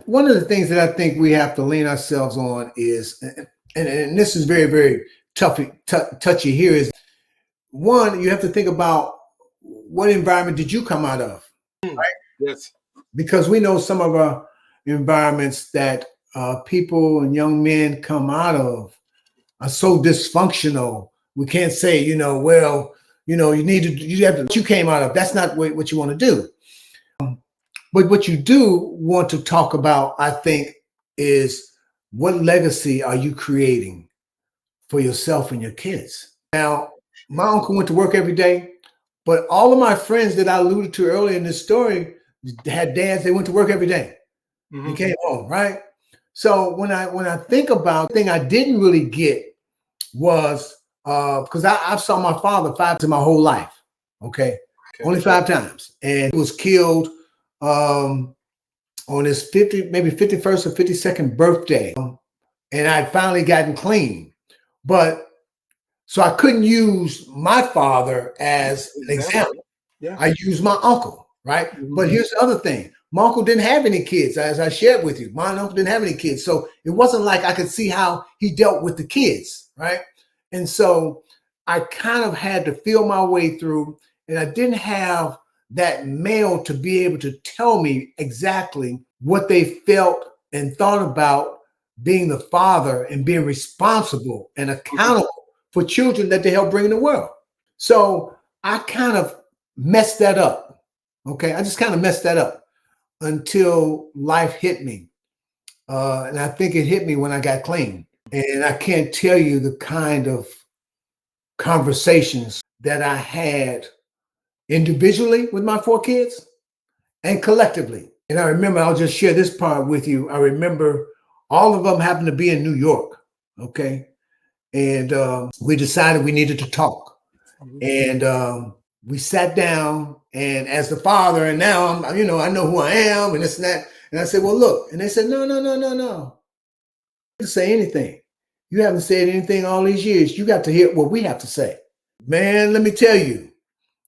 one of the things that I think we have to lean ourselves on is, and this is very, very touchy here, is one, you have to think about what environment did you come out of, right? Yes. Because we know some of our environments that people and young men come out of are so dysfunctional. We can't say, you have to, what you came out of. That's not what you want to do. But what you do want to talk about, I think, is what legacy are you creating for yourself and your kids? Now, my uncle went to work every day, but all of my friends that I alluded to earlier in this story had dads, they went to work every day and came home, right? So when I think about the thing I didn't really get was, because I saw my father 5 times in my whole life, okay? Only 5 times. And he was killed on his 51st or 52nd birthday. And I'd finally gotten clean. But so I couldn't use my father as an example. Yeah. I used my uncle, right? But here's the other thing. My uncle didn't have any kids, as I shared with you. My uncle didn't have any kids. So it wasn't like I could see how he dealt with the kids, right? And so I kind of had to feel my way through, and I didn't have that male to be able to tell me exactly what they felt and thought about being the father and being responsible and accountable for children that they help bring in the world. So I kind of messed that up. Okay. I just kind of messed that up until life hit me. And I think it hit me when I got clean. And I can't tell you the kind of conversations that I had individually with my four kids and collectively. And I remember, I'll just share this part with you. I remember all of them happened to be in New York. Okay. And we decided we needed to talk. And we sat down, and as the father, and now I'm, I know who I am and this and that. And I said, well, look. And they said, no, no, no, no, no. You didn't say anything. You haven't said anything all these years. You got to hear what we have to say. Man, let me tell you.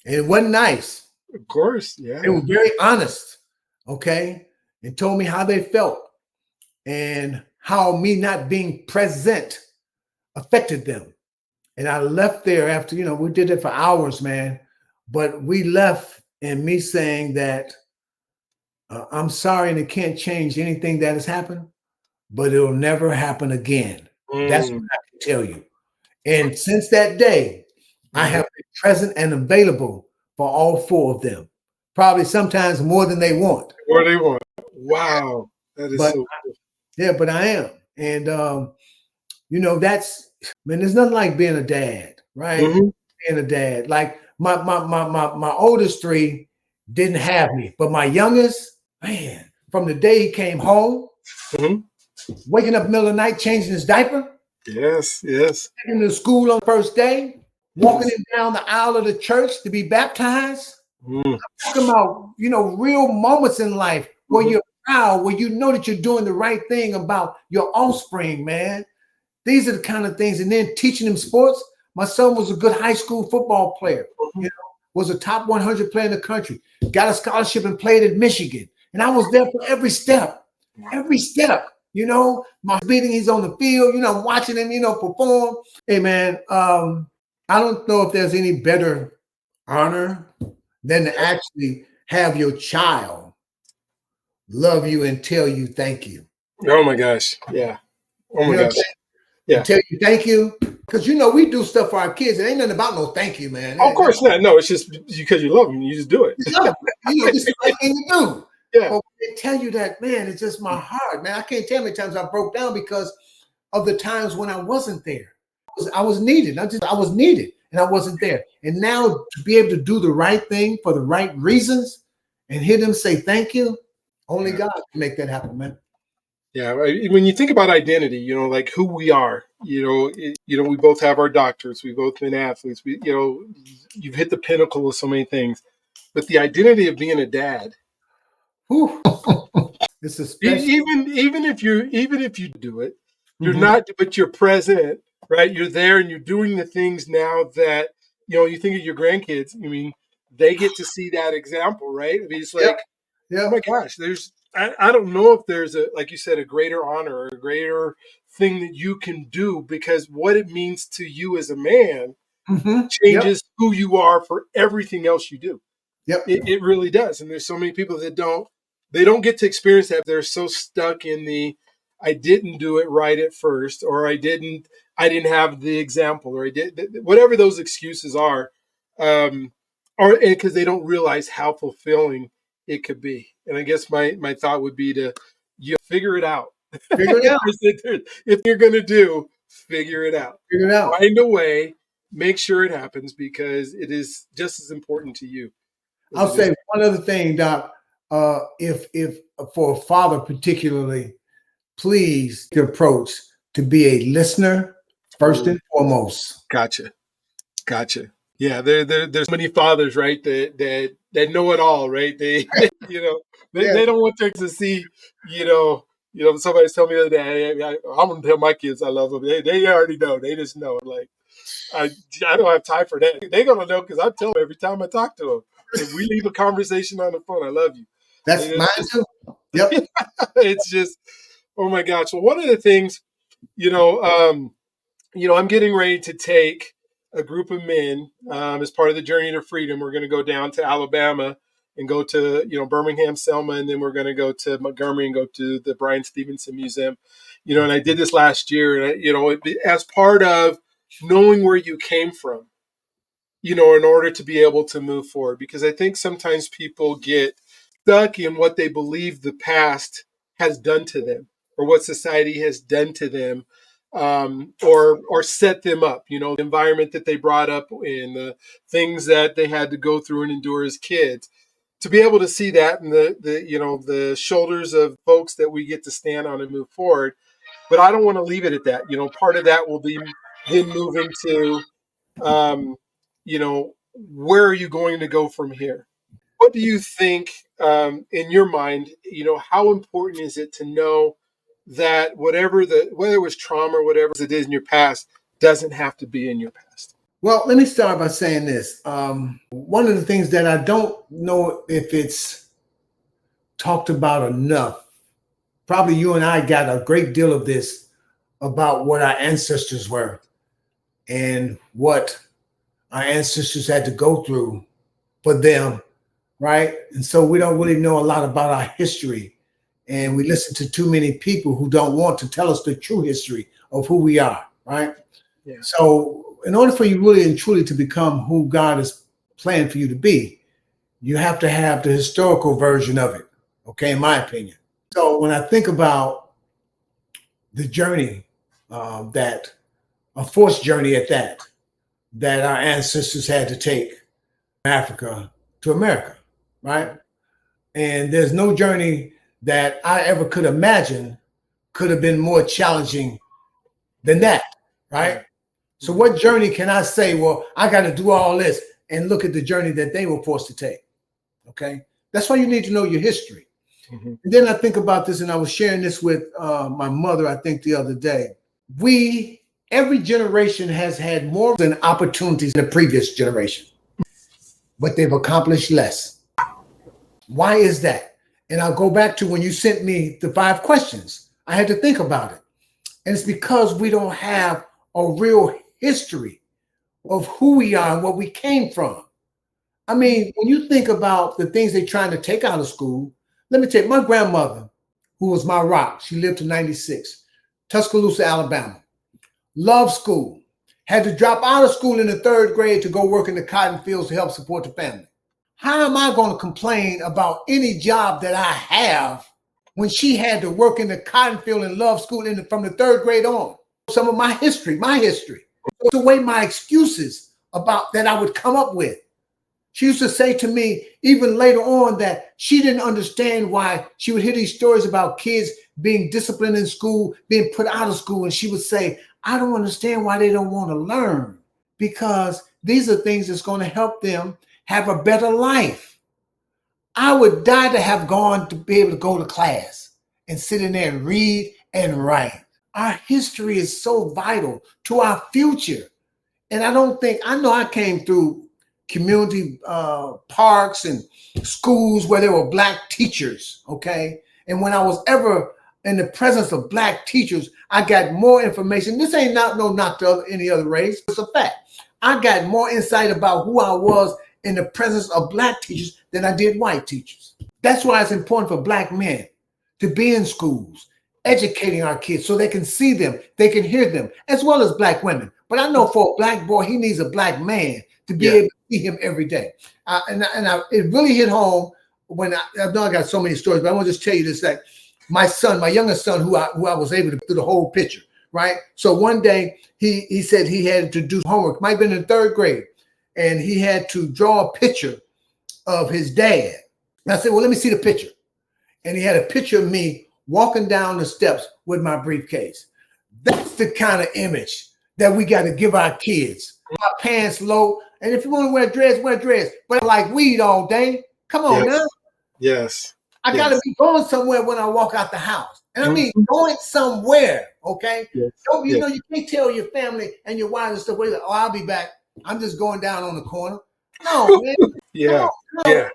And it wasn't nice. Of course. Yeah. They were very honest. Okay. And told me how they felt and how me not being present affected them. And I left there after, we did it for hours, man. But we left and me saying that I'm sorry and it can't change anything that has happened, but it'll never happen again. That's what I can tell you. And since that day, I have been present and available for all four of them. Probably sometimes more than they want. More than they want. Wow. That is so cool. Yeah, but I am. And, there's nothing like being a dad, right? Mm-hmm. Being a dad. Like my oldest three didn't have me, but my youngest, man, from the day he came home, waking up in the middle of the night, changing his diaper. Yes, yes. Taking him to school on the first day, walking him down the aisle of the church to be baptized. I'm talking about, real moments in life where you're proud, where you know that you're doing the right thing about your offspring, man. These are the kind of things. And then teaching them sports. My son was a good high school football player, was a top 100 player in the country, got a scholarship and played at Michigan. And I was there for every step. My meeting, he's on the field, I'm watching him, perform. Hey, man, I don't know if there's any better honor than to actually have your child love you and tell you thank you. Oh, my gosh. Yeah. Oh, my gosh. Yeah. Tell you thank you. Because, we do stuff for our kids. It ain't nothing about no thank you, man. Of course not. No, it's just because you love them. You just do it. This is the right thing to do. Yeah. But they tell you that, man, it's just my heart, man. I can't tell how many times I broke down because of the times when I wasn't there. I was needed. I was needed and I wasn't there. And now to be able to do the right thing for the right reasons and hear them say thank you, only God can make that happen, man. Yeah, when you think about identity, like who we are, we both have our doctorates, we've both been athletes, you've hit the pinnacle of so many things, but the identity of being a dad, it's a special. even if you do it, you're not, but you're present, right? You're there and you're doing the things now that, you think of your grandkids. I mean, they get to see that example, right? I mean, it's like, oh my gosh, I don't know if there's like you said, a greater honor or a greater thing that you can do, because what it means to you as a man changes who you are for everything else you do. Yep. It really does. And there's so many people that don't get to experience that. They're so stuck in I didn't do it right at first, or I didn't have the example, or I did whatever those excuses are, or because they don't realize how fulfilling it could be. And I guess my thought would be to figure it out. Figure it out. If you're going to figure it out. Figure it out. Find a way, make sure it happens, because it is just as important to you. I'll say one other thing, Doc. If for a father particularly, please the approach to be a listener first and foremost. Gotcha. Yeah, there's many fathers, right, that know it all, right? They they don't want them to see, somebody's telling me the other day, I'm gonna tell my kids I love them. They already know. They just know. Like, I don't have time for that. They're gonna know because I tell them every time I talk to them. If we leave a conversation on the phone, I love you. That's mine too. Yep. It's just, oh my gosh. Well, one of the things, I'm getting ready to take a group of men as part of the Journey to Freedom. We're going to go down to Alabama and go to, Birmingham, Selma, and then we're going to go to Montgomery and go to the Bryan Stevenson Museum. And I did this last year, and as part of knowing where you came from, in order to be able to move forward. Because I think sometimes people get stuck in what they believe the past has done to them, or what society has done to them, or set them up. The environment that they brought up in, the things that they had to go through and endure as kids. To be able to see that in the shoulders of folks that we get to stand on and move forward. But I don't want to leave it at that. Part of that will be then move into, where are you going to go from here? What do you think, in your mind, how important is it to know that whether it was trauma or whatever it is in your past, doesn't have to be in your past? Well, let me start by saying this. One of the things that I don't know if it's talked about enough, probably you and I got a great deal of this about what our ancestors were and what our ancestors had to go through for them, right? And so we don't really know a lot about our history. And we listen to too many people who don't want to tell us the true history of who we are, right? Yeah. So in order for you really and truly to become who God has planned for you to be, you have to have the historical version of it, okay, in my opinion. So when I think about the journey, that a forced journey at that our ancestors had to take from Africa to America, right? And there's no journey that I ever could imagine could have been more challenging than that, right? So what journey can I say, well, I got to do all this and look at the journey that they were forced to take, okay? That's why you need to know your history. Mm-hmm. And then I think about this, and I was sharing this with my mother, I think the other day. Every generation has had more than opportunities than the previous generation, but they've accomplished less. Why is that? And I'll go back to when you sent me the 5 questions. I had to think about it. And it's because we don't have a real history of who we are and what we came from. I mean, when you think about the things they're trying to take out of school, let me tell you, my grandmother, who was my rock, she lived to 96, Tuscaloosa, Alabama, loved school, had to drop out of school in the 3rd grade to go work in the cotton fields to help support the family. How am I going to complain about any job that I have when she had to work in the cotton field and love school from the 3rd grade on? Some of my history, the way my excuses about that I would come up with. She used to say to me, even later on, that she didn't understand why she would hear these stories about kids being disciplined in school, being put out of school. And she would say, I don't understand why they don't want to learn, because these are things that's going to help them have a better life. I would die to have gone to be able to go to class and sit in there and read and write. Our history is so vital to our future. And I know I came through community parks and schools where there were Black teachers, okay? And when I was ever in the presence of Black teachers, I got more information. This ain't no knock to any other race. It's a fact. I got more insight about who I was in the presence of Black teachers than I did white teachers. That's why it's important for Black men to be in schools, educating our kids so they can see them, they can hear them, as well as Black women. But I know for a Black boy, he needs a Black man to be able to see him every day. It really hit home when I know I got so many stories, but I want to just tell you this, that my youngest son, who I was able to do the whole picture, right? So one day he said he had to do homework, might have been in 3rd grade, and he had to draw a picture of his dad. And I said, well, let me see the picture. And he had a picture of me walking down the steps with my briefcase. That's the kind of image that we got to give our kids. My pants low, and if you want to wear dress, but I like weed all day. Come on now. Yes. I got to be going somewhere when I walk out the house. And I mean, going somewhere, okay? Yes. So, you can't tell your family and your wife and stuff, like, oh, I'll be back. I'm just going down on the corner. No, man. Yeah. No. Yeah.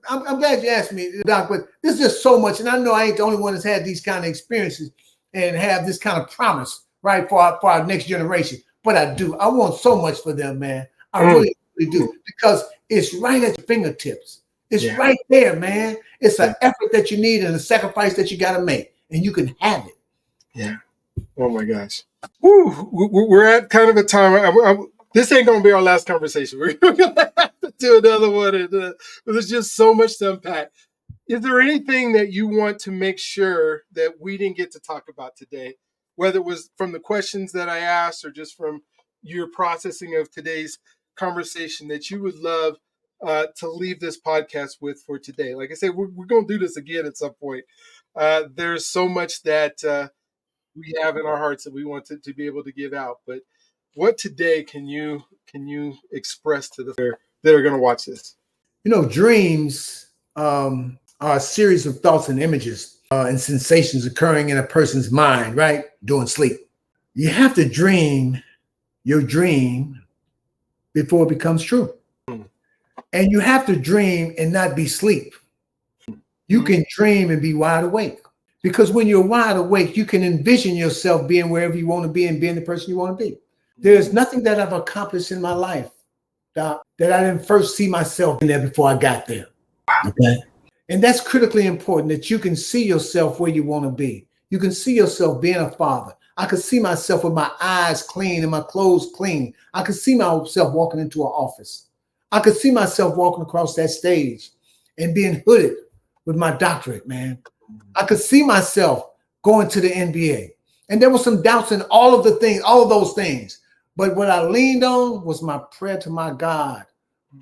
I'm glad you asked me, Doc, but there's just so much. And I know I ain't the only one that's had these kind of experiences and have this kind of promise, right, for our next generation. But I do. I want so much for them, man. I really do. Because it's right at your fingertips. It's right there, man. It's an effort that you need and a sacrifice that you got to make. And you can have it. Yeah. Oh, my gosh. Woo. We're at kind of a time. this ain't going to be our last conversation. We're going to have to do another one. And, there's just so much to unpack. Is there anything that you want to make sure that we didn't get to talk about today, whether it was from the questions that I asked or just from your processing of today's conversation that you would love to leave this podcast with for today? Like I said, we're going to do this again at some point. There's so much that we have in our hearts that we want to be able to give out. But what today can you express to the that are going to watch this? Dreams are a series of thoughts and images and sensations occurring in a person's mind, right? During sleep. You have to dream your dream before it becomes true. And you have to dream and not be asleep. You can dream and be wide awake. Because when you're wide awake, you can envision yourself being wherever you want to be and being the person you want to be. There's nothing that I've accomplished in my life, Doc, that I didn't first see myself in there before I got there. Okay. And that's critically important, that you can see yourself where you want to be. You can see yourself being a father. I could see myself with my eyes clean and my clothes clean. I could see myself walking into an office. I could see myself walking across that stage and being hooded with my doctorate, man. I could see myself going to the NBA. And there were some doubts in all of those things. But what I leaned on was my prayer to my God,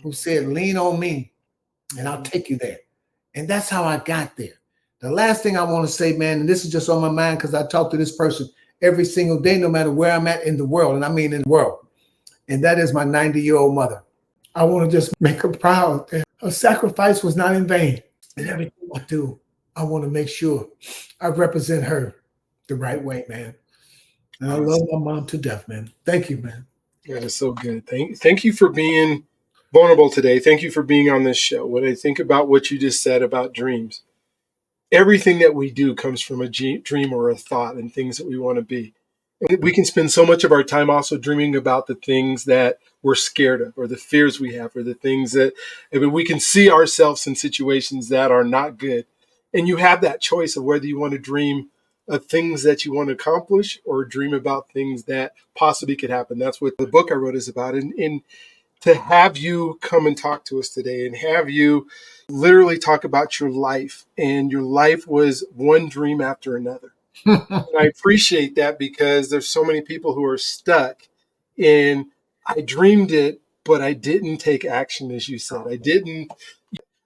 who said, lean on me and I'll take you there. And that's how I got there. The last thing I want to say, man, and this is just on my mind because I talk to this person every single day, no matter where I'm at in the world, and I mean in the world. And that is my 90-year-old mother. I want to just make her proud that her sacrifice was not in vain. And everything I do, I want to make sure I represent her the right way, man. And I love my mom to death, man. Thank you, man. That is so good. Thank you for being vulnerable today. Thank you for being on this show. When I think about what you just said about dreams, everything that we do comes from a dream or a thought and things that we want to be. And we can spend so much of our time also dreaming about the things that we're scared of or the fears we have or the things that we can see ourselves in situations that are not good. And you have that choice of whether you want to dream of things that you want to accomplish or dream about things that possibly could happen. That's what the book I wrote is about. And to have you come and talk to us today and have you literally talk about your life, and your life was one dream after another. And I appreciate that because there's so many people who are stuck in, I dreamed it, but I didn't take action, as you said.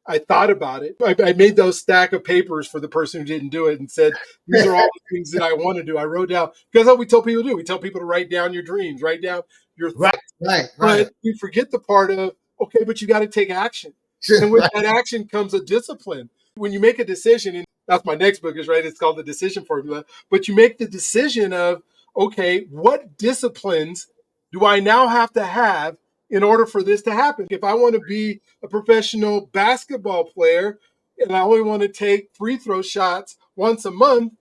I thought about it. I made those stack of papers for the person who didn't do it and said, these are all the things that I want to do. I wrote down, because that's what we tell people to do. We tell people to write down your dreams, write down your thoughts. Right. But we forget the part of, okay, but you got to take action. And with that action comes a discipline. When you make a decision, and that's my next book is, right, it's called The Decision Formula, but you make the decision of, okay, what disciplines do I now have to have in order for this to happen? If I want to be a professional basketball player and I only want to take free throw shots once a month,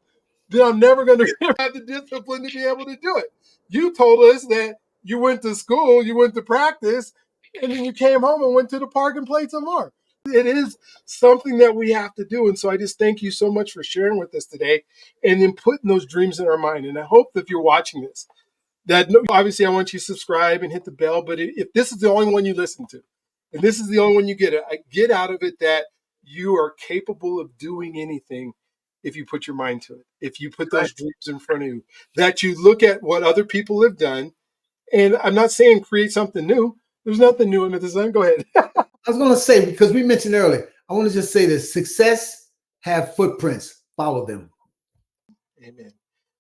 then I'm never going to have the discipline to be able to do it. You told us that you went to school, you went to practice, and then you came home and went to the park and played some more. It is something that we have to do. And so I just thank you so much for sharing with us today and then putting those dreams in our mind. And I hope that if you're watching this, that obviously I want you to subscribe and hit the bell. But if this is the only one you listen to, and this is the only one you get out of it that you are capable of doing anything if you put your mind to it, if you put those dreams in front of you, that you look at what other people have done. And I'm not saying create something new. There's nothing new under the sun. Go ahead. I was going to say, because we mentioned earlier, I want to just say this: success have footprints. Follow them. Amen.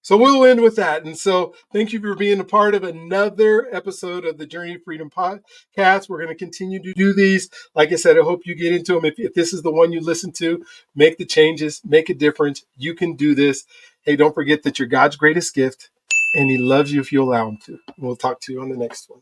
So we'll end with that. And so thank you for being a part of another episode of the Journey to Freedom podcast. We're going to continue to do these. Like I said, I hope you get into them. If this is the one you listen to, make the changes, make a difference. You can do this. Hey, don't forget that you're God's greatest gift, and he loves you if you allow him to. We'll talk to you on the next one.